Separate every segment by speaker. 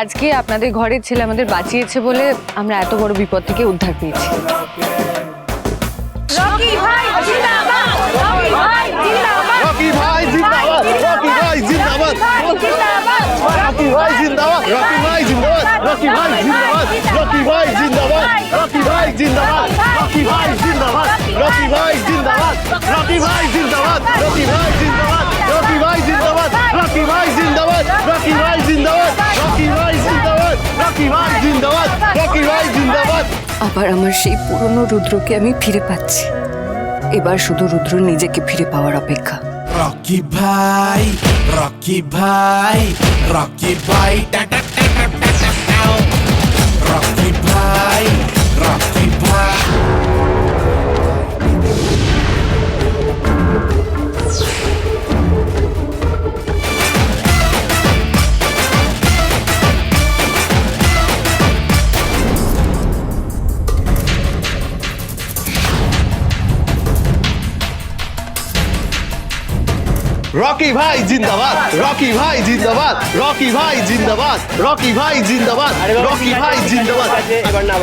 Speaker 1: আজকে আপনাদের ঘরের ছেলে আমাদের বাঁচিয়েছে বলে আমরা এত বড় বিপদ থেকে উদ্ধার পেয়েছি।
Speaker 2: রকি ভাই জিন্দাবাদ, রকি ভাই জিন্দাবাদ,
Speaker 3: রকি ভাই জিন্দাবাদ, রকি ভাই জিন্দাবাদ, রকি ভাই জিন্দাবাদ, রকি ভাই জিন্দাবাদ, রকি ভাই জিন্দাবাদ, রকি ভাই জিন্দাবাদ, রকি ভাই জিন্দাবাদ, রকি ভাই জিন্দাবাদ, রকি ভাই জিন্দাবাদ, রকি ভাই জিন্দাবাদ, রকি ভাই জিন্দাবাদ, রকি ভাই জিন্দাবাদ, রকি ভাই জিন্দাবাদ, রকি ভাই জিন্দাবাদ, রকি ভাই জিন্দাবাদ, রকি ভাই জিন্দাবাদ, রকি ভাই জিন্দাবাদ।
Speaker 1: আবার আমার সেই পুরনো রুদ্রকে আমি ফিরে পাচ্ছি। এবার শুধু রুদ্র নিজেকে ফিরে পাওয়ার অপেক্ষা।
Speaker 4: রকি ভাই, রকি ভাই, রকি ভাই, রকি ভাই, রকি ভাই।
Speaker 3: রকি ভাই জিন্দাবাদ, রকি ভাই জিন্দাবাদ, রকি ভাই জিন্দাবাদ, রকি ভাই জিন্দাবাদ, রকি ভাই জিন্দাবাদ। এবার না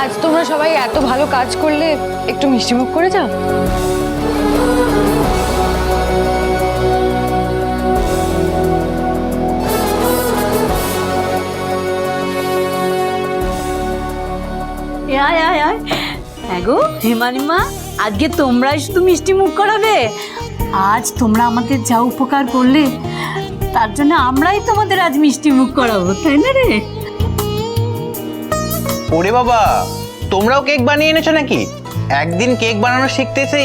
Speaker 1: আজ তোমরা সবাই এত ভালো কাজ করলে একটু মিষ্টিমুখ করে যাও।
Speaker 2: আয় আয় আয়, হ্যাঁ গো হেমালিমা, আজকে তোমরাই শুধু মিষ্টি মুখ করাবে? আজ তোমরা আমাদের যা উপকার করলে তার জন্য আমরাই তোমাদের আজ মিষ্টি মুখ করাবো, তাই না রে?
Speaker 5: ওরে বাবা, তোমরাও কেক বানিয়ে এনেছো নাকি? একদিন কেক বানানো শিখতে এসে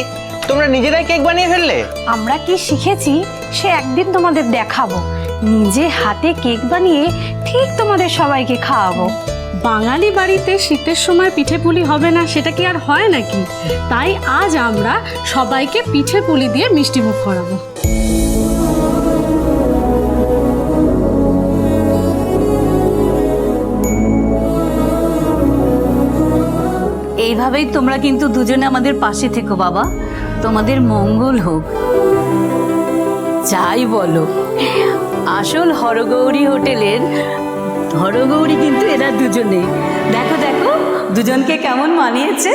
Speaker 5: তোমরা নিজেরাই কেক বানিয়ে ফেললে।
Speaker 6: আমরা কি শিখেছি সে একদিন তোমাদের দেখাবো, নিজে হাতে কেক বানিয়ে ঠিক তোমাদের সবাইকে খাওয়াবো।
Speaker 7: বাঙালি বাড়িতে শীতের সময় পিঠে পুলি হবে না, সেটা কি আর হয় নাকি? তাই আজ আমরা সবাইকে পিঠে পুলি দিয়ে মিষ্টি মুখ করাবো।
Speaker 2: এইভাবেই তোমরা কিন্তু দুজনে আমাদের পাশে থেকো বাবা, তোমাদের মঙ্গল হোক। যাই বলো, আসল হরগৌরী হোটেলের হরগৌরী কিন্তু এরা দুজনেই। দেখো দেখো দুজনকে কেমন মানিয়েছে।